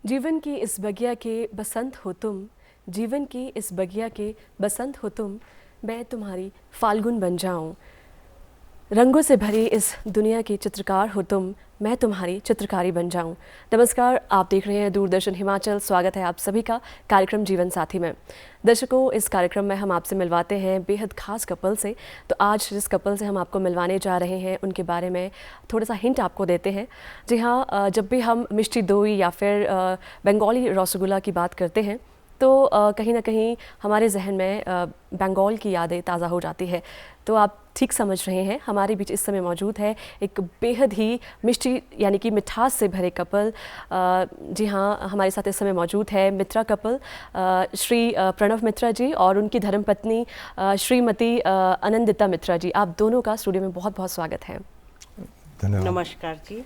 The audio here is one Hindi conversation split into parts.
जीवन की इस बगिया के बसंत हो तुम, जीवन की इस बगिया के बसंत हो तुम, मैं तुम्हारी फाल्गुन बन जाऊं। रंगों से भरी इस दुनिया की चित्रकार हो तुम, मैं तुम्हारी चित्रकारी बन जाऊं। नमस्कार, आप देख रहे हैं दूरदर्शन हिमाचल। स्वागत है आप सभी का कार्यक्रम जीवन साथी में। दर्शकों, इस कार्यक्रम में हम आपसे मिलवाते हैं बेहद खास कपल से। तो आज जिस कपल से हम आपको मिलवाने जा रहे हैं उनके बारे में थोड़ा सा हिंट आपको देते हैं। जी हाँ, जब भी हम मिष्टी दोई या फिर बंगाली रसगुल्ला की बात करते हैं तो कहीं ना कहीं हमारे जहन में बंगाल की यादें ताज़ा हो जाती है। तो आप ठीक समझ रहे हैं, हमारे बीच इस समय मौजूद है एक बेहद ही मिष्टी यानी कि मिठास से भरे कपल। जी हाँ, हमारे साथ इस समय मौजूद है मित्रा कपल, श्री प्रणव मित्रा जी और उनकी धर्मपत्नी श्रीमती आनंदिता मित्रा जी। आप दोनों का स्टूडियो में बहुत बहुत स्वागत है। धन्यवाद। नमस्कार जी।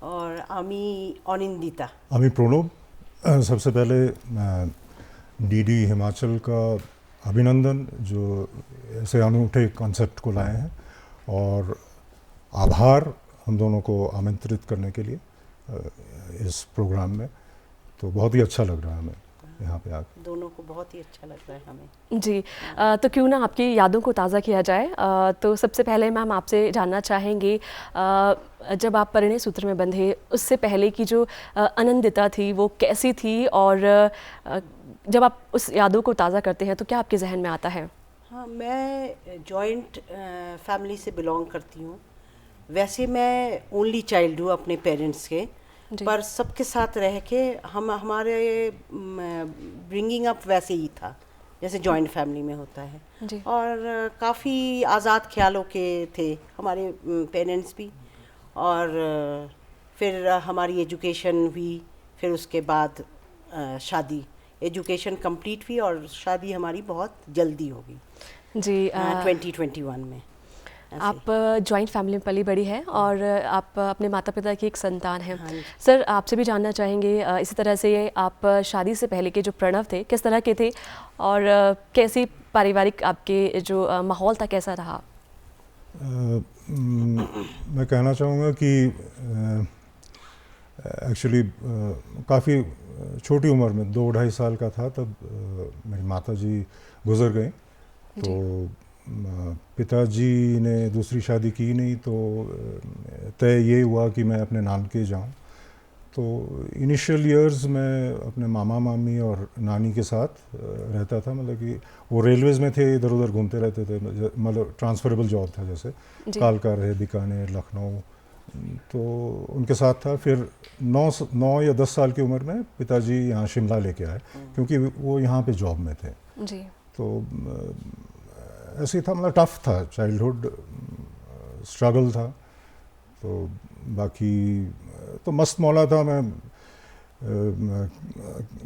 और आमी अनिंदिता। आमी प्रणव। सबसे पहले डीडी हिमाचल का अभिनंदन जो ऐसे अनूठे कॉन्सेप्ट को लाए हैं, और आभार हम दोनों को आमंत्रित करने के लिए इस प्रोग्राम में। तो बहुत ही अच्छा लग रहा है हमें यहाँ पे आकर। दोनों को बहुत ही अच्छा लग रहा है हमें। जी, तो क्यों ना आपकी यादों को ताज़ा किया जाए। तो सबसे पहले मैम आपसे जानना चाहेंगे, जब आप परिणय सूत्र में बंधे उससे पहले की जो आनंदिता थी वो कैसी थी, और जब आप उस यादों को ताज़ा करते हैं तो क्या आपके जहन में आता है? हाँ, मैं जॉइंट फैमिली से बिलोंग करती हूँ। वैसे मैं ओनली चाइल्ड हूँ अपने पेरेंट्स के, पर सबके साथ रह के हमारे ब्रिंगिंग अप वैसे ही था जैसे जॉइंट फैमिली में होता है। और काफ़ी आज़ाद ख्यालों के थे हमारे पेरेंट्स भी। और फिर हमारी एजुकेशन हुई, फिर उसके बाद शादी। एजुकेशन कंप्लीट हुई और शादी हमारी बहुत जल्दी हो गई जी। 2021 में। आप जॉइंट फैमिली में पली बड़ी है और आप अपने माता पिता की एक संतान हैं। हाँ। सर, आपसे भी जानना चाहेंगे इसी तरह से आप शादी से पहले के जो प्रणव थे किस तरह के थे, और कैसी पारिवारिक आपके जो माहौल था कैसा रहा? मैं कहना चाहूँगा कि एक्चुअली काफ़ी छोटी उम्र में 2-2.5 साल का था तब मेरी माता जी गुज़र गई। तो पिताजी ने दूसरी शादी की नहीं, तो तय ये हुआ कि मैं अपने नानके जाऊं। तो इनिशियल इयर्स में अपने मामा मामी और नानी के साथ रहता था। मतलब कि वो रेलवेज़ में थे, इधर उधर घूमते रहते थे। मतलब ट्रांसफरेबल जॉब था, जैसे कालका रहे, बीकानेर, लखनऊ, तो उनके साथ था। फिर 9 या 10 साल की उम्र में पिताजी यहाँ शिमला लेके आए, क्योंकि वो यहाँ पे जॉब में थे। जी। तो ऐसे ही था, मतलब टफ था, चाइल्डहुड स्ट्रगल था। तो बाकी तो मस्त मौला था। मैं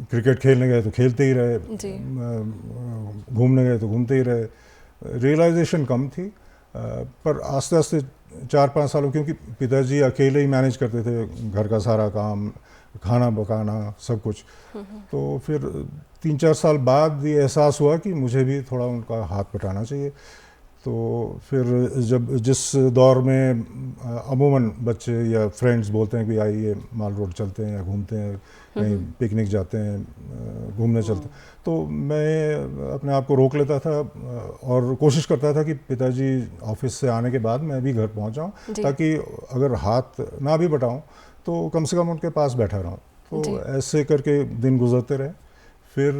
क्रिकेट खेलने गए तो खेलते ही रहे, घूमने गए तो घूमते ही रहे। रियलाइजेशन कम थी, पर आस्ते आस्ते 4-5 सालों, क्योंकि पिताजी अकेले ही मैनेज करते थे घर का सारा काम, खाना पकाना, सब कुछ। तो फिर 3-4 साल बाद ये एहसास हुआ कि मुझे भी थोड़ा उनका हाथ बटाना चाहिए। तो फिर जब जिस दौर में अमूमन बच्चे या फ्रेंड्स बोलते हैं कि आइए माल रोड चलते हैं या घूमते हैं, कहीं पिकनिक जाते हैं, घूमने चलते हैं, तो मैं अपने आप को रोक लेता था और कोशिश करता था कि पिताजी ऑफिस से आने के बाद मैं भी घर पहुंच जाऊं, ताकि अगर हाथ ना भी बटाऊं तो कम से कम उनके पास बैठा रहूं। तो ऐसे करके दिन गुजरते रहे। फिर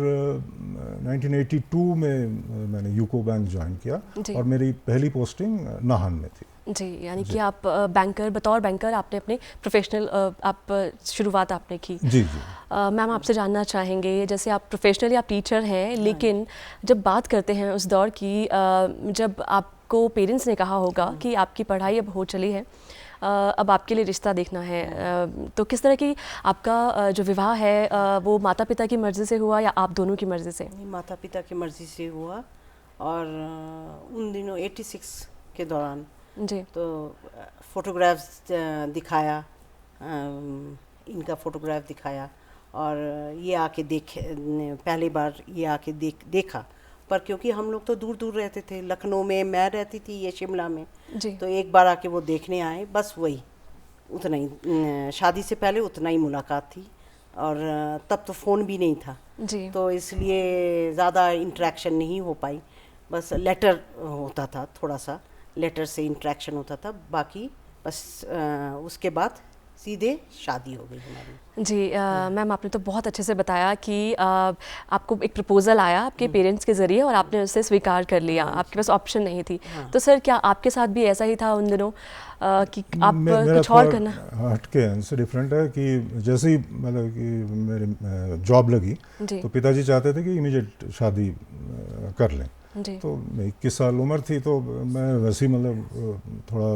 1982 में मैंने यूको बैंक ज्वाइन किया और मेरी पहली पोस्टिंग नाहन में थी। जी, यानी कि आप बैंकर, बतौर बैंकर आपने अपने प्रोफेशनल आप शुरुआत आपने की। जी। मैम, आपसे जानना चाहेंगे, जैसे आप प्रोफेशनली आप टीचर हैं, लेकिन जब बात करते हैं उस दौर की, जब आपको पेरेंट्स ने कहा होगा कि आपकी पढ़ाई अब हो चली है, अब आपके लिए रिश्ता देखना है, तो किस तरह की आपका जो विवाह है वो माता पिता की मर्ज़ी से हुआ या आप दोनों की मर्ज़ी से? माता पिता की मर्ज़ी से हुआ। और उन दिनों 86 के दौरान जी, तो फोटोग्राफ्स दिखाया, इनका फोटोग्राफ दिखाया, और ये आके पहली बार ये आके देखा। पर क्योंकि हम लोग तो दूर दूर रहते थे, लखनऊ में मैं रहती थी, ये शिमला में, तो एक बार आके वो देखने आए, बस वही, उतना ही। शादी से पहले उतना ही मुलाकात थी। और तब तो फ़ोन भी नहीं था जी। तो इसलिए ज़्यादा इंटरेक्शन नहीं हो पाई, बस लेटर होता था, थोड़ा सा लेटर से इंटरेक्शन होता था, बाकी बस उसके बाद सीधे शादी हो गई हमारी। जी मैम, आपने तो बहुत अच्छे से बताया कि आपको एक प्रपोज़ल आया आपके पेरेंट्स के ज़रिए और आपने उसे स्वीकार कर लिया, आपके पास ऑप्शन नहीं थी। तो सर क्या आपके साथ भी ऐसा ही था उन दिनों कि आप मेरा कुछ और करना? हटके है, इनसे डिफरेंट है कि जैसे ही मतलब कि मेरी जॉब लगी जी। तो पिताजी चाहते थे कि इमीडिएट शादी कर लें। जी। तो 21 साल उम्र थी तो मैं वैसे ही मतलब थोड़ा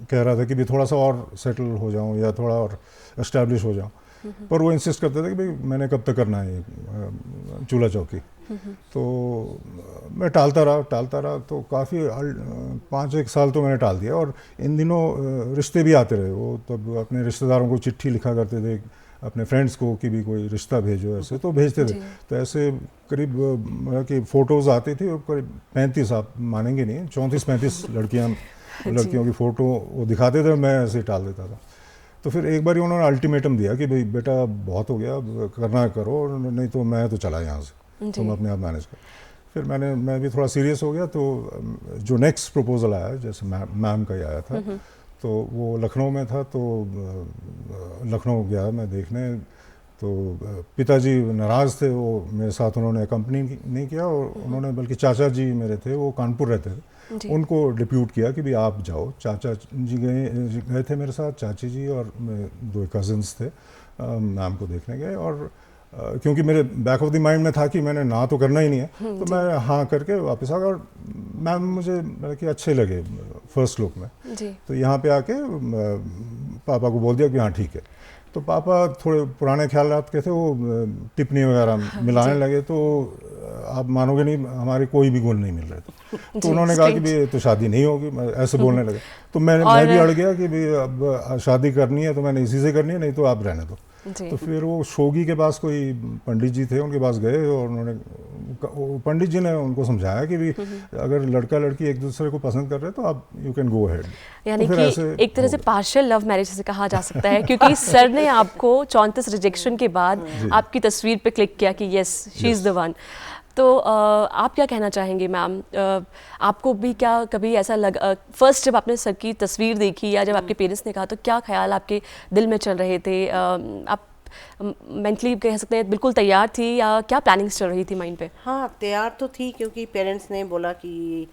कह रहा था कि भी थोड़ा सा और सेटल हो जाऊं या थोड़ा और एस्टैब्लिश हो जाऊं, पर वो इंसिस्ट करते थे कि भाई मैंने कब तक करना है ये चूल्हा चौकी। तो मैं टालता रहा तो काफ़ी 5-1 साल तो मैंने टाल दिया। और इन दिनों रिश्ते भी आते रहे, वो तब अपने रिश्तेदारों को चिट्ठी लिखा करते थे, अपने फ्रेंड्स को कि भी कोई रिश्ता भेजो, ऐसे तो भेजते थे। तो ऐसे करीब कि फ़ोटोज़ आती थी, करीब 35, आप मानेंगे नहीं, 34-35 लड़कियों की फ़ोटो वो दिखाते थे, मैं ऐसे ही टाल देता था। तो फिर एक बार उन्होंने अल्टीमेटम दिया कि भाई बेटा बहुत हो गया, करना करो, नहीं तो मैं तो चला यहाँ से, तुम अपने आप मैनेज कर। फिर मैं भी थोड़ा सीरियस हो गया। तो जो नेक्स्ट प्रपोज़ल आया, जैसे मैम का ही आया था, तो वो लखनऊ में था, तो लखनऊ गया मैं देखने। तो पिताजी नाराज़ थे, वो मेरे साथ उन्होंने कंपनी नहीं किया, और उन्होंने बल्कि चाचा जी मेरे थे, वो कानपुर रहते थे, उनको डिप्यूट किया कि भी आप जाओ। चाचा जी गए थे मेरे साथ, चाची जी और 2 कज़न्स थे, मैम को देखने गए। और क्योंकि मेरे बैक ऑफ द माइंड में था कि मैंने ना तो करना ही नहीं है, तो मैं हाँ करके वापस आ गया। और मैम मुझे कि अच्छे लगे फर्स्ट लुक में। तो यहाँ पे आके पापा को बोल दिया कि हाँ ठीक है। तो पापा थोड़े पुराने ख्यालात के थे, वो टिप्पणी वगैरह मिलाने लगे। तो आप मानोगे नहीं, हमारे कोई भी गुण नहीं मिल रहे थे। तो उन्होंने कहा कि भाई तो शादी नहीं होगी, ऐसे बोलने लगे। तो मैं भी अड़ गया कि भाई अब शादी करनी है तो मैंने इसी से करनी है, नहीं तो आप रहने दो। तो फिर वो शोगी के पास कोई पंडित जी थे, उनके पास गए, और उन्होंने पंडित जी ने उनको समझाया कि भी अगर लड़का लड़की एक दूसरे को पसंद कर रहे हैं तो आप यू कैन गो अहेड। यानी कि एक तरह से पार्शियल लव मैरिज से कहा जा सकता है, क्योंकि सर ने आपको 34 रिजेक्शन के बाद आपकी तस्वीर पे क्लिक किया कि yes she is the one. तो आप क्या कहना चाहेंगे मैम? आपको भी क्या कभी ऐसा लगा, फर्स्ट जब आपने सर की तस्वीर देखी या जब आपके पेरेंट्स ने कहा, तो क्या ख्याल आपके दिल में चल रहे थे? आप मेंटली कह सकते हैं बिल्कुल तैयार थी, या क्या प्लानिंग्स चल रही थी माइंड पे? हाँ, तैयार तो थी, क्योंकि पेरेंट्स ने बोला कि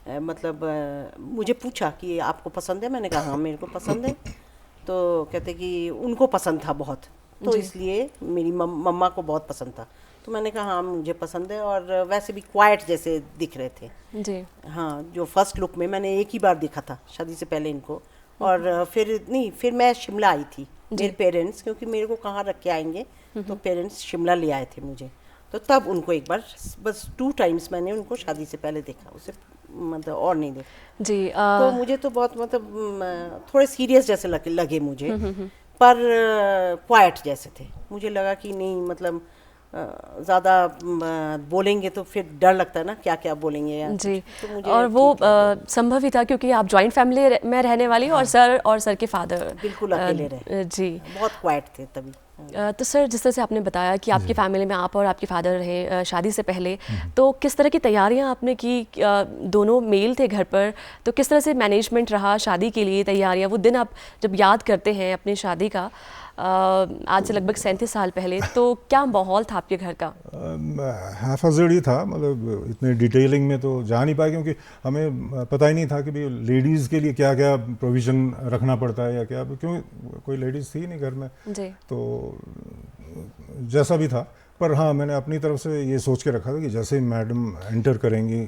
मतलब मुझे पूछा कि आपको पसंद है, मैंने कहा हाँ मेरे को पसंद है। तो कहते कि उनको पसंद था बहुत, तो इसलिए मेरी मम्मा को बहुत पसंद था। तो मैंने कहा हाँ मुझे पसंद है, और वैसे भी क्वाइट जैसे दिख रहे थे जी। हाँ, जो फर्स्ट लुक में मैंने एक ही बार देखा था शादी से पहले इनको। और फिर मैं शिमला आई थी, मेरे पेरेंट्स, क्योंकि मेरे को कहाँ रख के आएंगे, तो पेरेंट्स शिमला ले आए थे मुझे। तो तब उनको एक बार, बस 2 टाइम्स मैंने उनको शादी से पहले देखा, उसे मतलब और नहीं देखा जी। तो मुझे तो बहुत मतलब थोड़े सीरियस जैसे लगे मुझे, पर क्वाइट जैसे थे। मुझे लगा कि नहीं मतलब ज़्यादा बोलेंगे तो फिर डर लगता है ना, क्या क्या बोलेंगे या जी। तो मुझे और वो संभव ही था, क्योंकि आप जॉइंट फैमिली में रहने वाली, और सर के फादर बिल्कुल अकेले रहे। जी, बहुत क्वाइट थे तभी। तो सर, जिस तरह से आपने बताया कि आपकी फैमिली में आप और आपके फादर रहे शादी से पहले, तो किस तरह की तैयारियां आपने की? दोनों मेल थे घर पर, तो किस तरह से मैनेजमेंट रहा शादी के लिए, तैयारियां? वो दिन आप जब याद करते हैं अपनी शादी का, आज से लगभग 37 साल पहले, तो क्या माहौल था आपके घर का? हैफाजर्ड ही था, मतलब इतने डिटेलिंग में तो जा नहीं पाए, क्योंकि हमें पता ही नहीं था कि भी लेडीज़ के लिए क्या क्या प्रोविज़न रखना पड़ता है या क्या, क्योंकि कोई लेडीज़ थी नहीं घर में जी। तो जैसा भी था। पर हाँ, मैंने अपनी तरफ से ये सोच के रखा था कि जैसे ही मैडम एंटर करेंगी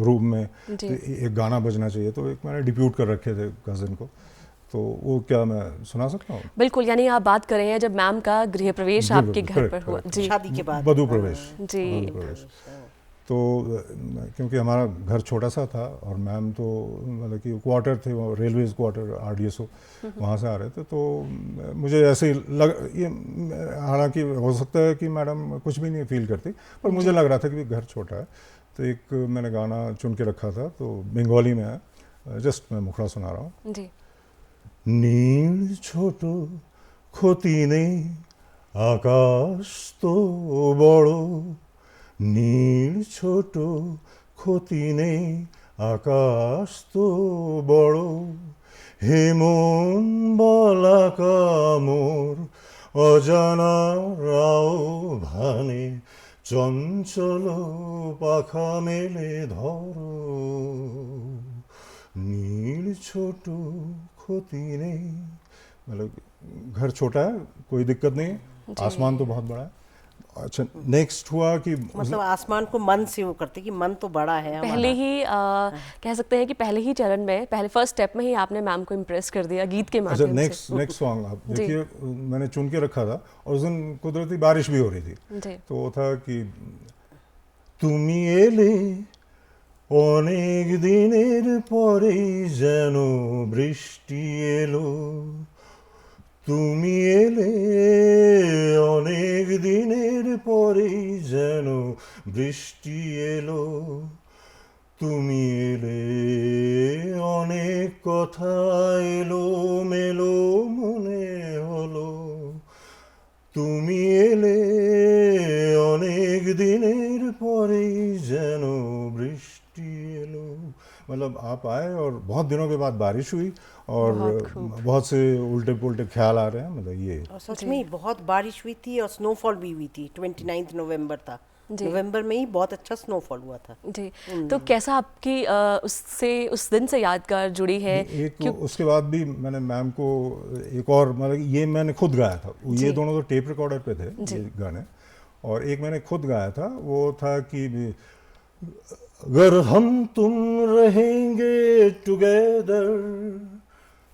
रूम में तो एक गाना बजना चाहिए। तो एक मैंने डिप्यूट कर रखे थे कज़न को, तो वो क्या मैं सुना सकता हूँ? बिल्कुल, यानी आप बात कर रहे हैं जब मैम का गृह प्रवेश आपके घर पर हुआ। जी, शादी के बाद वधू प्रवेश। जी। तो क्योंकि हमारा घर छोटा सा था, और मैम तो मतलब कि क्वार्टर थे, वो रेलवेज क्वार्टर RDSO वहाँ से आ रहे थे। तो मुझे ऐसे ये हालांकि हो सकता है कि मैडम कुछ भी नहीं फील करती, पर मुझे लग रहा था कि घर छोटा है। तो एक मैंने गाना चुन के रखा था, तो बंगाली में है, जस्ट मैं मुखड़ा सुना रहा हूँ। जी। নীল ছোট ক্ষতি নেই আকাশ তো বড় নীল ছোট ক্ষতি নেই আকাশ তো বড় হে মন বলা কামর অজানা রাও ভানে চঞ্চল পাখা মেলে ধরো नील छोटो खोती नहीं मतलब घर छोटा है कोई दिक्कत नहीं है आसमान तो बहुत बड़ा है अच्छा नेक्स्ट हुआ कि मतलब आसमान को मन से वो करते कि मन तो बड़ा है पहले ही कह सकते हैं कि पहले ही चरण में पहले फर्स्ट स्टेप में ही आपने मैम को इम्प्रेस कर दिया गीत के अच्छा माध्यम नेक्स्ट सॉन्ग आप देखिए मैंने चुन के रखा था और उस दिन कुदरती बारिश भी हो रही थी जी तो वो था कि তুমি এলে অনেক দিনের পরেই যেন বৃষ্টি এলো তুমি এলে অনেক দিনের পরেই যেন বৃষ্টি এলো তুমি এলে অনেক কথা এলো মেলো মনে হলো তুমি এলে অনেক দিনের পরেই যেন বৃষ্টি এলো मतलब आप आए और बहुत दिनों के बाद बारिश हुई और बहुत से उल्टे पुल्टे ख्याल आ रहे हैं मतलब ये और सच में बहुत बारिश हुई थी और स्नोफॉल भी हुई थी 29 नवंबर था नवंबर में ही बहुत अच्छा स्नोफॉल हुआ था जी तो कैसा आपकी उससे उस दिन से यादगार जुड़ी है एक उसके बाद भी मैंने मैम को एक और मतलब ये मैंने खुद गाया था ये दोनों तो टेप रिकॉर्डर पे थे ये गाने और एक मैंने खुद गाया था वो था कि अगर हम तुम रहेंगे टुगेदर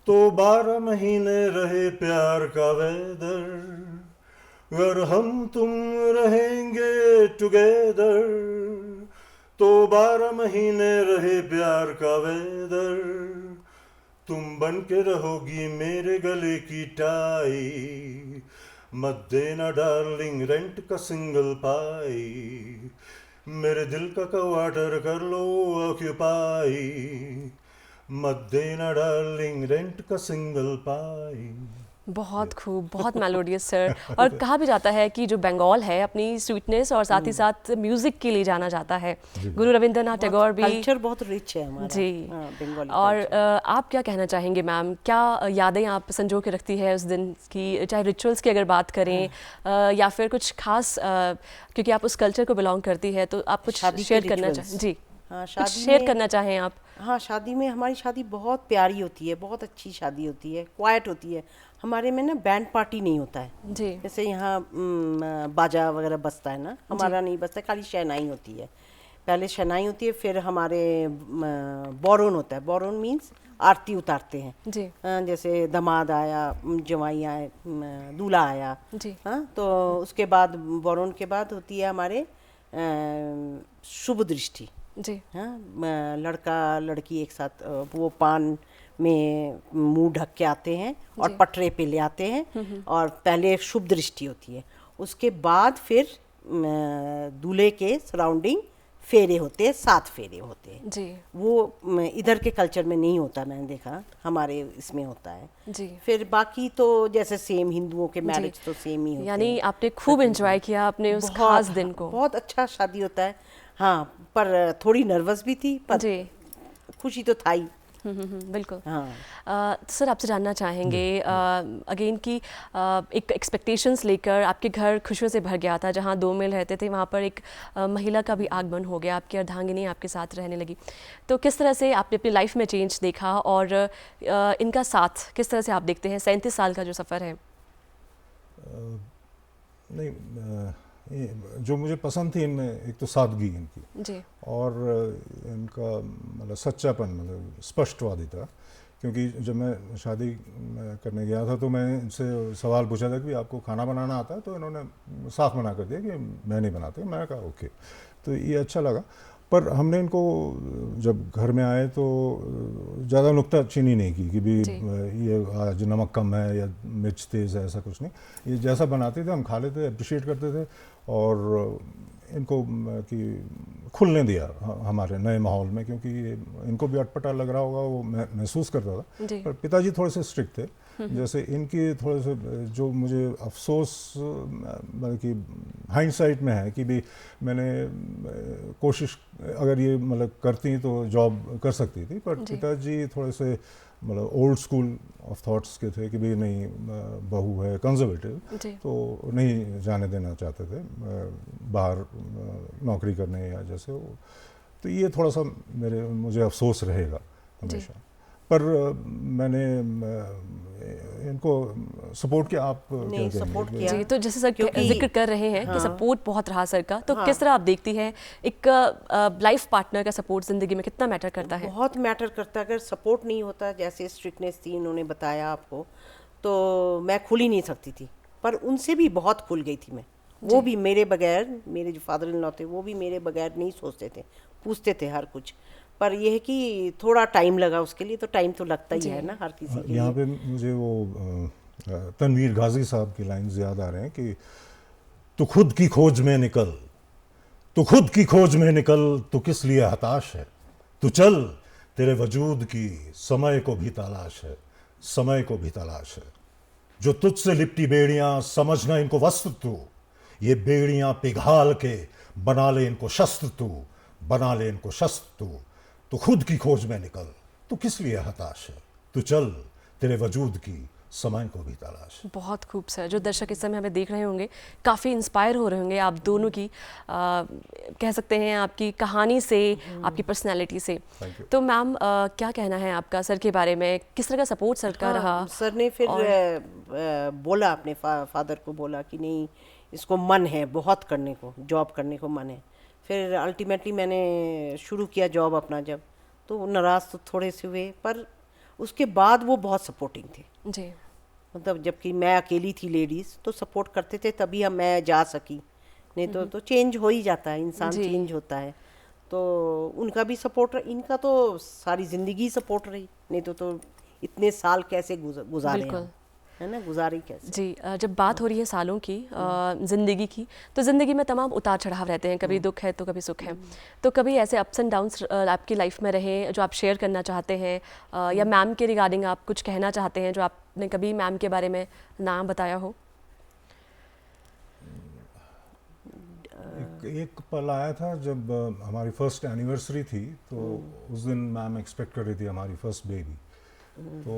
तो 12 महीने रहे प्यार का वेदर अगर हम तुम रहेंगे टुगेदर तो 12 महीने रहे प्यार का वेदर तुम बन के रहोगी मेरे गले की टाई मत देना डार्लिंग रेंट का सिंगल पाई मेरे दिल का क्वार्टर कर लो ऑक्यूपाई मत देना डार्लिंग रेंट का सिंगल पाई बहुत खूब बहुत मेलोडियस सर और कहा भी जाता है कि जो बंगाल है अपनी स्वीटनेस और साथ ही साथ म्यूजिक के लिए जाना जाता है गुरु रविंद्रनाथ टैगोर भी कल्चर बहुत रिच है हमारा जी बंगाली और आप क्या कहना चाहेंगे मैम क्या यादें आप संजो के रखती है उस दिन की चाहे रिचुअल्स की अगर बात करें या फिर कुछ खास क्योंकि आप उस कल्चर को बिलोंग करती है तो आप कुछ शेयर करना चाहें जी हाँ कुछ शेयर करना चाहें आप हाँ शादी में हमारी शादी बहुत प्यारी होती है बहुत अच्छी शादी होती है क्वाइट होती है हमारे में ना बैंड पार्टी नहीं होता है जी जैसे यहाँ बाजा वगैरह बजता है ना हमारा नहीं बजता खाली शहनाई होती है पहले शहनाई होती है फिर हमारे बौरोन होता है बौरोन मीन्स आरती उतारते हैं जी जैसे दामाद आया जवाई आए दूल्हा आया जी हाँ तो उसके बाद बौरोन के बाद होती है हमारे शुभ दृष्टि जी हाँ लड़का लड़की एक साथ वो पान में मुंह ढक के आते हैं और पटरे पे ले आते हैं और पहले शुभ दृष्टि होती है उसके बाद फिर दूल्हे के सराउंडिंग फेरे होते हैं 7 फेरे होते हैं जी वो इधर के कल्चर में नहीं होता मैंने देखा हमारे इसमें होता है जी फिर बाकी तो जैसे सेम हिंदुओं के मैरिज तो सेम ही होते यानी हैं आपने खूब एंजॉय किया अपने उस खास दिन को बहुत अच्छा शादी होता है हाँ पर थोड़ी नर्वस भी थी पर जी खुशी तो था ही बिल्कुल हाँ सर आपसे जानना चाहेंगे अगेन कि एक एक्सपेक्टेशंस लेकर आपके घर खुशियों से भर गया था जहाँ 2 मेल रहते थे वहाँ पर एक महिला का भी आगमन हो गया आपकी अर्धांगिनी आपके साथ रहने लगी तो किस तरह से आपने अपनी लाइफ में चेंज देखा और इनका साथ किस तरह से आप देखते हैं 37 साल का जो सफ़र है नहीं जो मुझे पसंद थी इनमें एक तो सादगी इनकी जी और इनका मतलब सच्चापन मतलब स्पष्टवादी था क्योंकि जब मैं शादी करने गया था तो मैं इनसे सवाल पूछा था कि आपको खाना बनाना आता है तो इन्होंने साफ मना कर दिया कि मैं नहीं बनाते मैंने कहा ओके तो ये अच्छा लगा पर हमने इनको जब घर में आए तो ज़्यादा नुक्ताचीनी नहीं की कि भी ये आज नमक कम है या मिर्च तेज़ है ऐसा कुछ नहीं ये जैसा बनाते थे हम खा लेते अप्रिशिएट करते थे और इनको कि खुलने दिया हमारे नए माहौल में क्योंकि इनको भी अटपटा लग रहा होगा वो महसूस करता था पर पिताजी थोड़े से स्ट्रिक्ट थे जैसे इनकी थोड़े से जो मुझे अफसोस मतलब कि हाइंडसाइट में है कि भी मैंने कोशिश अगर ये मतलब करती तो जॉब कर सकती थी, पर पिताजी थोड़े से मतलब ओल्ड स्कूल ऑफ थॉट्स के थे कि भी नहीं बहू है कंजर्वेटिव, तो नहीं जाने देना चाहते थे बाहर नौकरी करने या जैसे वो। तो ये थोड़ा सा मुझे अफसोस रहेगा हमेशा। पर मैंने इनको सपोर्ट किया। आप नहीं सपोर्ट किया जी, तो जैसे सर जिक्र कर रहे हैं कि सपोर्ट बहुत रहा सर का, तो किस तरह आप देखती हैं एक लाइफ पार्टनर का सपोर्ट ज़िंदगी में कितना मैटर करता है? बहुत मैटर करता है। अगर सपोर्ट नहीं होता, जैसे स्ट्रिक्टनेस थी उन्होंने बताया आपको, तो मैं खुल ही नहीं सकती थी। पर उनसे भी बहुत खुल गई थी मैं। वो भी मेरे बगैर, मेरे जो फादर इन लॉ थे वो भी मेरे बगैर नहीं सोचते थे, पूछते थे हर कुछ। पर यह है कि थोड़ा टाइम लगा उसके लिए, तो टाइम तो लगता ही है ना हर किसी के यहाँ लिए। पे मुझे वो तनवीर गाजी साहब की लाइन्स याद आ रहे हैं कि तू खुद की खोज में निकल, तू खुद की खोज में निकल, तू किस लिए हताश है, तू चल, तेरे वजूद की समय को भी तलाश है, समय को भी तलाश है। जो तुझसे लिपटी बेड़ियां समझना इनको वस्त्र तू, ये बेड़ियां पिघाल के बना ले इनको शस्त्र तू, बना ले इनको शस्त्र तू। तो खुद की खोज में निकल, तू किस लिए हताश है, तू चल, तेरे वजूद की समय को भी तलाश। बहुत खूब सर। जो दर्शक इस समय हमें देख रहे होंगे काफ़ी इंस्पायर हो रहे होंगे आप दोनों की कह सकते हैं आपकी कहानी से, आपकी पर्सनैलिटी से। तो मैम क्या कहना है आपका सर के बारे में, किस तरह का सपोर्ट सर का रहा? सर ने फिर बोला, अपने फादर को बोला कि नहीं इसको मन है बहुत करने को, जॉब करने को मन है। फिर अल्टीमेटली मैंने शुरू किया जॉब अपना, जब तो नाराज़ तो थोड़े से हुए, पर उसके बाद वो बहुत सपोर्टिंग थे जी। मतलब जबकि मैं अकेली थी लेडीज़, तो सपोर्ट करते थे, तभी हम मैं जा सकी। नहीं तो चेंज हो ही जाता है, इंसान चेंज होता है। तो उनका भी सपोर्ट, इनका तो सारी ज़िंदगी सपोर्ट रही, नहीं तो इतने साल कैसे गुजारे हम, है ना, गुजारी कैसे। जी, जब बात हो रही है सालों की, ज़िंदगी की, तो ज़िंदगी में तमाम उतार चढ़ाव रहते हैं, कभी दुख है तो कभी सुख है। तो कभी ऐसे अप्स एंड डाउन्स आपकी लाइफ में रहे जो आप शेयर करना चाहते हैं, या मैम के रिगार्डिंग आप कुछ कहना चाहते हैं जो आपने कभी मैम के बारे में ना बताया हो? एक पल आया था जब हमारी फर्स्ट एनिवर्सरी थी, तो उस दिन मैम एक्सपेक्ट कर रही थी हमारी फर्स्ट बेबी। तो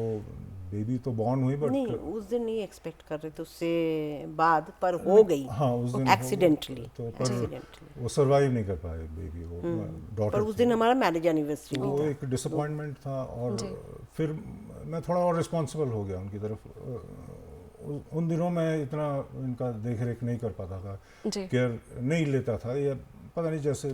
बेबी तो बॉर्न हुई, बट नहीं उस दिन नहीं एक्सपेक्ट कर रहे थे, उससे बाद पर हो गई। हाँ, उस दिन एक्सीडेंटली, तो पर वो सरवाइव नहीं कर पाए बेबी, वो डॉटर। पर उस दिन हमारा मैरिज एनिवर्सरी भी वो था। एक डिसअपॉइंटमेंट था। और फिर मैं थोड़ा और रिस्पॉन्सिबल हो गया उनकी तरफ। उन दिनों मैं इतना इनका देख रेख नहीं कर पाता था, केयर नहीं लेता था, या पता नहीं जैसे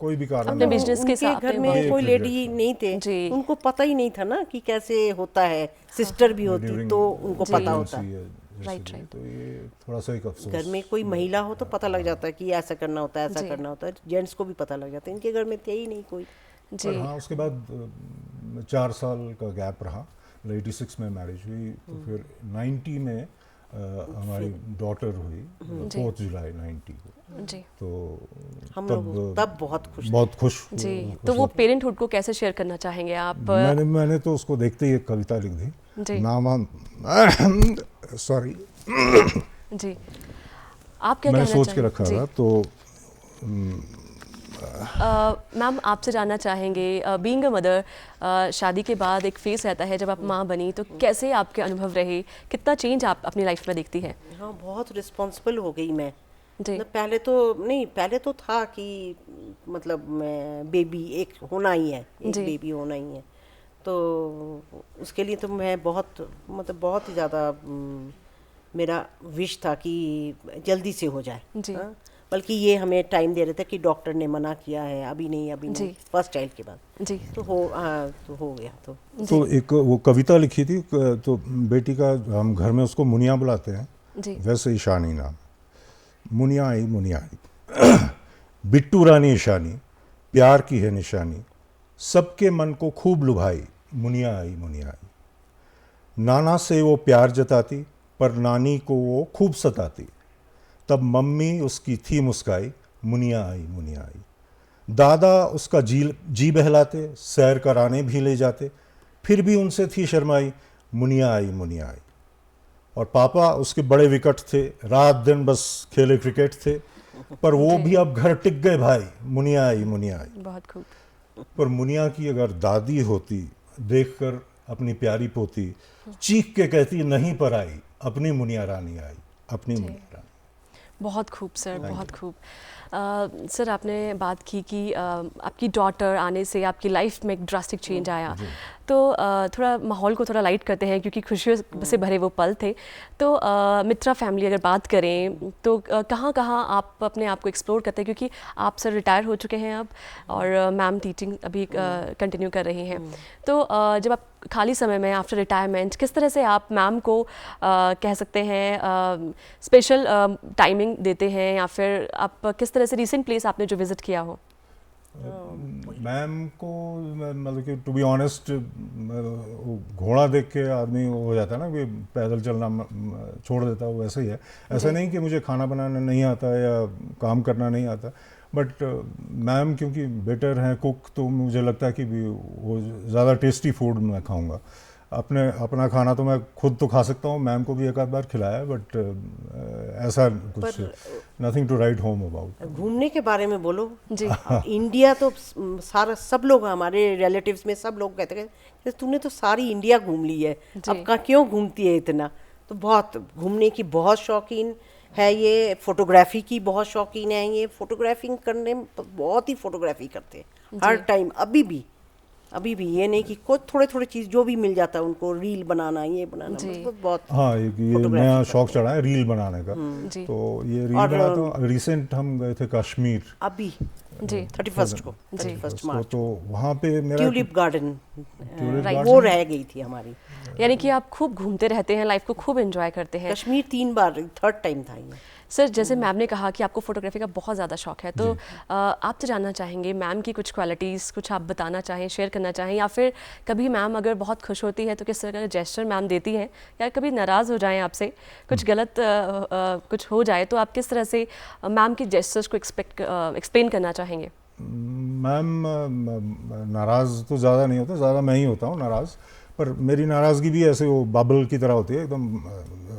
कोई भी कारण अपने बिजनेस के साथ घर में कोई लेडी नहीं थे, उनको पता ही नहीं था ना कि कैसे होता है। सिस्टर भी होती तो उनको पता होता है। राइट। तो ये थोड़ा सा एक अफसोस। घर में कोई महिला हो तो पता लग जाता है कि ऐसा करना होता है, ऐसा करना होता है, जेंट्स को भी पता लग जाता है। इनके घर में थे ही नहीं कोई। जी हाँ, उसके बाद 4 साल का गैप रहा। 86 में मैरिज हुई, तो फिर 90 में हमारी डॉटर हुई, 4 जुलाई 90 को। जी। तो हम लोग तब बहुत खुश जी। तो वो पेरेंटहुड को कैसे शेयर करना चाहेंगे आप? मैंने तो उसको देखते ही एक कविता लिख दी, नाम सॉरी जी। आप क्या मैंने कहना सोच के रखा था। तो मैम आपसे जानना चाहेंगे, बीइंग अ मदर, शादी के बाद एक फेस रहता है जब आप माँ बनी, तो कैसे आपके अनुभव रहे, कितना चेंज आप अपनी लाइफ में देखती है? हाँ, बहुत रिस्पॉन्सिबल हो गई मैं। जी। पहले तो था कि मतलब बेबी एक होना ही है, एक बेबी होना ही है। तो उसके लिए तो मैं बहुत ही ज़्यादा मेरा विश था कि जल्दी से हो जाए। बल्कि ये हमें टाइम दे रहे थे कि डॉक्टर ने मना किया है, अभी नहीं, फर्स्ट चाइल्ड के बाद। जी। तो हो गया। तो एक वो कविता लिखी थी, तो बेटी का हम घर में उसको मुनिया बुलाते हैं, वैसे ईशानी नाम। मुनिया आई बिट्टू रानी ईशानी, प्यार की है निशानी, सबके मन को खूब लुभाई, मुनिया आई। नाना से वो प्यार जताती, पर नानी को वो खूब सताती, तब मम्मी उसकी थी मुस्काई, मुनिया आई। दादा उसका जी बहलाते, सैर कराने भी ले जाते, फिर भी उनसे थी शर्माई, मुनिया आई मुनिया आई। और पापा उसके बड़े विकेट थे, रात दिन बस खेले क्रिकेट थे, पर वो भी अब घर टिक गए भाई, मुनिया आई मुनिया आई। बहुत खूब। पर मुनिया की अगर दादी होती, देखकर अपनी प्यारी पोती, चीख के कहती नहीं पर आई, अपनी मुनिया रानी आई, अपनी मुनिया रानी। बहुत खूब सर, बहुत खूब। सर आपने बात की कि आपकी डॉटर आने से आपकी लाइफ में एक ड्रास्टिक चेंज आया, तो थोड़ा माहौल को थोड़ा लाइट करते हैं क्योंकि खुशियों से भरे वो पल थे। तो मित्रा फैमिली अगर बात करें तो कहाँ कहाँ आप अपने आप को एक्सप्लोर करते हैं, क्योंकि आप सर रिटायर हो चुके हैं अब और मैम टीचिंग अभी कंटिन्यू कर रही हैं। तो जब आप खाली समय में आफ्टर रिटायरमेंट किस तरह से आप मैम को कह सकते हैं स्पेशल टाइमिंग देते हैं, या फिर आप किस तरह से रिसेंट प्लेस आपने जो विज़िट किया हो? मैम को मतलब कि टू बी ऑनेस्ट, घोड़ा देख के आदमी हो जाता है ना कि पैदल चलना छोड़ देता है, वो वैसे ही है। ऐसा नहीं कि मुझे खाना बनाना नहीं आता या काम करना नहीं आता, बट मैम क्योंकि बेटर हैं कुक, तो मुझे लगता है कि भी वो ज़्यादा टेस्टी फूड मैं खाऊंगा। अपना खाना तो मैं खुद तो खा सकता हूँ, मैम को भी एक आध बार खिलाया, बट ऐसा कुछ nothing to write home about. घूमने के बारे में बोलो जी। इंडिया तो सारा, सब लोग हमारे रिलेटिव्स में सब लोग कहते हैं तूने तो सारी इंडिया घूम ली है, अब का क्यों घूमती है इतना। तो बहुत घूमने की बहुत शौकीन है ये, फोटोग्राफी की बहुत शौकीन है ये, फोटोग्राफिंग करने में बहुत ही फोटोग्राफी करते हैं हर टाइम। अभी भी ये नहीं कि कुछ थोड़े चीज़ जो भी मिल जाता है उनको, रील बनाना, ये बनाना, मतलब बहुत। हाँ, ये नया शौक चढ़ा है रील बनाने का। तो ये रील बनाता हूँ। रिसेंट हम गए थे कश्मीर अभी जी 31 मार्च तो वहाँ पे मेरा ट्यूलिप गार्डन वो रह गई थी हमारी। यानी कि आप खूब घूमते रहते हैं, लाइफ को खूब एंजॉय करते हैं। कश्मीर 3 बार, 3rd टाइम था ये। सर जैसे मैम ने कहा कि आपको फोटोग्राफी का बहुत ज़्यादा शौक है, तो आपसे जानना चाहेंगे मैम की कुछ क्वालिटीज़, कुछ आप बताना चाहें, शेयर करना चाहें, या फिर कभी मैम अगर बहुत खुश होती है तो किस तरह का जेस्चर मैम देती हैं, या कभी नाराज़ हो जाएं आपसे, कुछ गलत कुछ हो जाए तो आप किस तरह से मैम के जेस्चर्स को एक्सप्लेन करना चाहेंगे? मैम नाराज़ तो ज़्यादा नहीं होता, ज़्यादा मैं ही होता हूँ नाराज़, पर मेरी नाराज़गी भी ऐसे वो बबल की तरह होती है, एकदम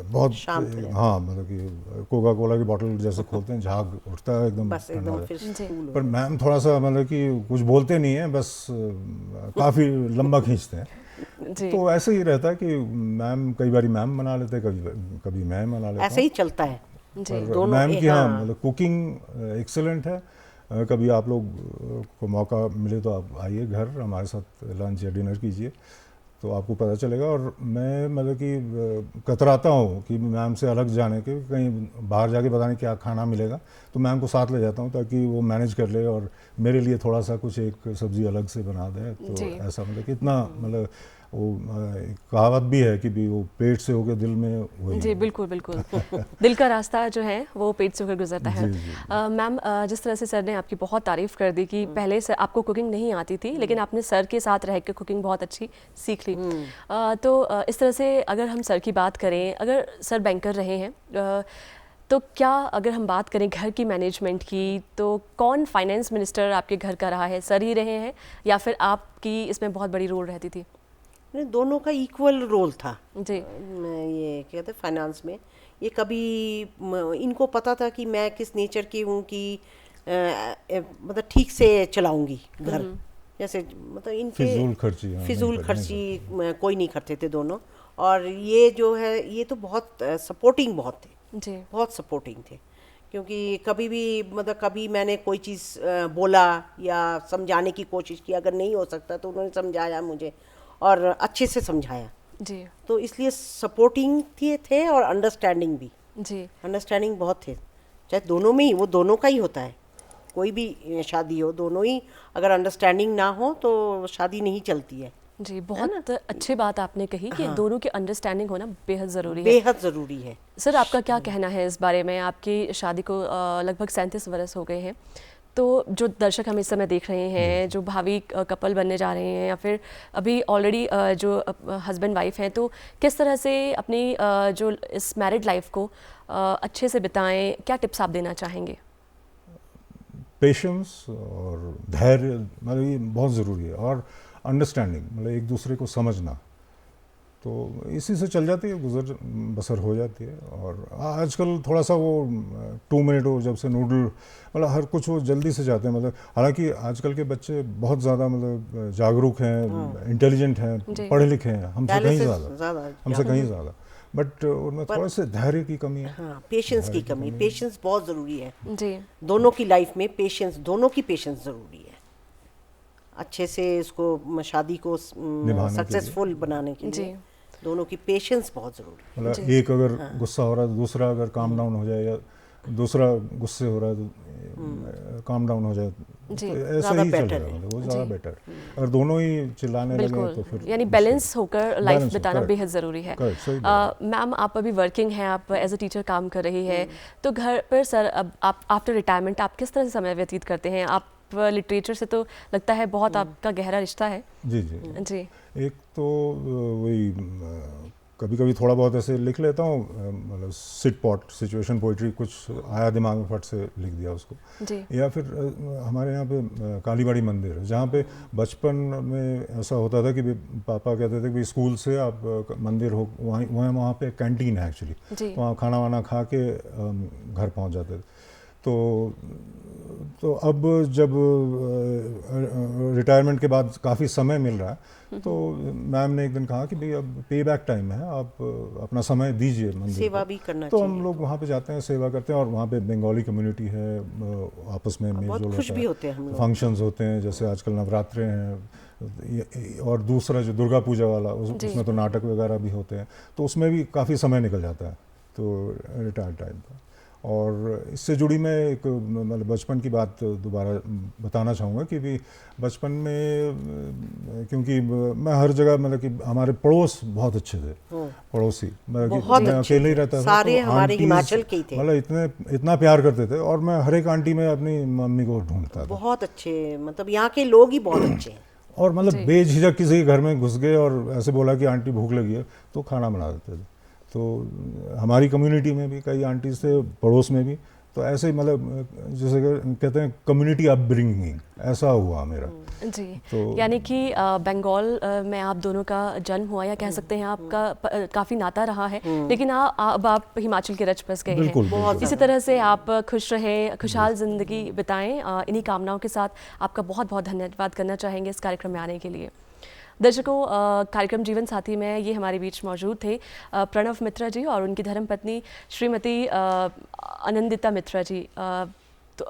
बहुत। हाँ, मतलब कि कोका कोला की बोतल जैसे खोलते हैं, झाग उठता है एकदम। पर मैम थोड़ा सा मतलब कि कुछ बोलते नहीं है, बस काफ़ी लंबा खींचते हैं। तो ऐसे ही रहता है कि मैम कई बार मैम बना लेते हैं, कभी मैं बना लेता हूँ, ऐसे ही चलता है। मैम की हाँ मतलब कुकिंग एक्सेलेंट है। कभी आप लोग को मौका मिले तो आप आइए घर, हमारे साथ लंच या डिनर कीजिए, तो आपको पता चलेगा। और मैं मतलब कि कतराता हूँ कि मैम से अलग जाने के, कहीं बाहर जाके पता नहीं क्या खाना मिलेगा, तो मैम को साथ ले जाता हूँ ताकि वो मैनेज कर ले और मेरे लिए थोड़ा सा कुछ एक सब्ज़ी अलग से बना दे। तो ऐसा मतलब कि इतना मतलब वो कहावत भी है कि भी वो पेट से होकर दिल में वही। जी बिल्कुल बिल्कुल दिल का रास्ता जो है वो पेट से होकर गुजरता है। मैम जिस तरह से सर ने आपकी बहुत तारीफ़ कर दी कि पहले से आपको कुकिंग नहीं आती थी, लेकिन आपने सर के साथ रह कर कुकिंग बहुत अच्छी सीख ली। तो इस तरह से अगर हम सर की बात करें, अगर सर बैंकर रहे हैं, तो क्या अगर हम बात करें घर की मैनेजमेंट की, तो कौन फाइनेंस मिनिस्टर आपके घर का रहा है? सर ही रहे हैं या फिर आपकी इसमें बहुत बड़ी रोल रहती थी? दोनों का इक्वल रोल था जी। ये कहते फाइनेंस में, ये कभी इनको पता था कि मैं किस नेचर की हूँ कि मतलब ठीक से चलाऊंगी घर, जैसे मतलब इनके फिजूल खर्ची कोई नहीं करते थे दोनों। और ये जो है ये तो बहुत सपोर्टिंग बहुत थे जी, बहुत सपोर्टिंग थे, क्योंकि कभी भी मतलब कभी मैंने कोई चीज़ बोला या समझाने की कोशिश की, अगर नहीं हो सकता तो उन्होंने समझाया मुझे और अच्छे से समझाया जी। तो इसलिए सपोर्टिंग थे और अंडरस्टैंडिंग भी जी, अंडरस्टैंडिंग बहुत थे। चाहे दोनों में ही, वो दोनों का ही होता है, कोई भी शादी हो, दोनों ही अगर अंडरस्टैंडिंग ना हो तो शादी नहीं चलती है। जी, बहुत अच्छी बात आपने कही कि दोनों की अंडरस्टैंडिंग होना बेहद ज़रूरी है, बेहद ज़रूरी है। सर आपका क्या कहना है इस बारे में? आपकी शादी को लगभग 37 वर्ष हो गए हैं, तो जो दर्शक हम इस समय देख रहे हैं, जो भावी कपल बनने जा रहे हैं या फिर अभी ऑलरेडी जो हस्बैंड वाइफ हैं, तो किस तरह से अपनी जो इस मैरिड लाइफ को अच्छे से बिताएं, क्या टिप्स आप देना चाहेंगे? पेशेंस और धैर्य मतलब ये बहुत ज़रूरी है, और अंडरस्टैंडिंग मतलब एक दूसरे को समझना। तो इसी से चल जाती है, गुजर बसर हो जाती है। और आजकल थोड़ा सा वो 2 मिनट हो, जब से नूडल मतलब हर कुछ वो जल्दी से जाते हैं, मतलब हालांकि आजकल के बच्चे बहुत ज़्यादा मतलब जागरूक हैं, इंटेलिजेंट हैं, पढ़े लिखे हैं, हमसे कहीं ज़्यादा, बट उनमें थोड़ा से धैर्य की कमी है। हाँ, पेशेंस की कमी, पेशेंस बहुत ज़रूरी है जी, दोनों की लाइफ में। पेशेंस, दोनों की पेशेंस ज़रूरी है अच्छे से इसको शादी को सक्सेसफुल बनाने के लिए। दोनों की पेशेंस बहुत ज़रूरी है। मतलब एक अगर गुस्सा हो रहा है, दूसरा अगर काम डाउन हो जाए, या दूसरा गुस्से हो रहा है तो काम डाउन हो जाए, तो ऐसा ही चल रहा है, वो ज़्यादा बेटर। अगर दोनों ही चिल्लाने लगे तो फिर यानी बैलेंस होकर लाइफ बिताना बेहद ज़रूरी है। मैम, आप अभी वर्किंग हैं, आप एज अ टीचर काम कर रही है, तो घर पर सर अब आप आफ्टर रिटायरमेंट आप किस तरह से समय व्यतीत करते हैं? आप लिटरेचर से तो लगता है बहुत आपका गहरा रिश्ता है। जी जी जी। एक तो वही कभी कभी थोड़ा बहुत ऐसे लिख लेता हूँ, मतलब सिट पॉट सिचुएशन पोइट्री, कुछ आया दिमाग में फट से लिख दिया उसको जी। या फिर हमारे यहाँ पे कालीबाड़ी मंदिर है, जहाँ पे बचपन में ऐसा होता था कि पापा कहते थे कि स्कूल से आप मंदिर हो, वहाँ पे कैंटीन है एक्चुअली, वहाँ खाना वाना खा के घर पहुँच जाते थे। तो अब जब रिटायरमेंट के बाद काफ़ी समय मिल रहा है, तो मैम ने एक दिन कहा कि भाई अब पे बैक टाइम है, आप अपना समय दीजिए मंदिर, सेवा भी करना तो चाहिए। हम लोग वहाँ पे जाते हैं, सेवा करते हैं, और वहाँ पे बंगाली कम्युनिटी है, आपस में मेलजोल होता है, फंक्शंस होते हैं, जैसे आजकल नवरात्रे हैं, और दूसरा जो दुर्गा पूजा वाला उसमें तो नाटक वगैरह भी होते हैं, तो उसमें भी काफ़ी समय निकल जाता है तो रिटायर टाइम पर। और इससे जुड़ी मैं एक मतलब बचपन की बात दोबारा बताना चाहूँगा कि भी बचपन में, क्योंकि मैं हर जगह मतलब कि हमारे पड़ोस बहुत अच्छे थे, पड़ोसी, मतलब कि मैं अकेले ही रहता था, सारे हमारे हिमाचल के ही थे, मतलब इतना प्यार करते थे, और मैं हर एक आंटी में अपनी मम्मी को ढूंढता था। बहुत अच्छे, मतलब यहाँ के लोग ही बहुत अच्छे हैं। और मतलब बेझिझक किसी के घर में घुस गए और ऐसे बोला कि आंटी भूख लगी है, तो खाना बना देते थे। तो हमारी कम्युनिटी में भी कई आंटीज थे, पड़ोस में भी, तो ऐसे ही मतलब जैसे कहते हैं कम्युनिटी अपब्रिंगिंग, ऐसा हुआ मेरा जी। तो यानी कि बंगाल में आप दोनों का जन्म हुआ, या कह सकते हैं आपका काफ़ी नाता रहा है, लेकिन अब आप हिमाचल के रच बस गए हैं। इसी तरह से आप खुश रहे, खुशहाल ज़िंदगी बिताएं, इन्हीं कामनाओं के साथ आपका बहुत बहुत धन्यवाद करना चाहेंगे इस कार्यक्रम में आने के लिए। दर्शकों, कार्यक्रम जीवन साथी में ये हमारे बीच मौजूद थे प्रणव मित्रा जी और उनकी धर्मपत्नी श्रीमती आनंदिता मित्रा जी। तो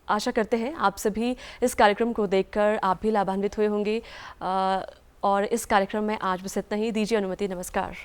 आशा करते हैं आप सभी इस कार्यक्रम को देखकर आप भी लाभान्वित हुए होंगे, और इस कार्यक्रम में आज बस इतना ही। दीजिए अनुमति, नमस्कार।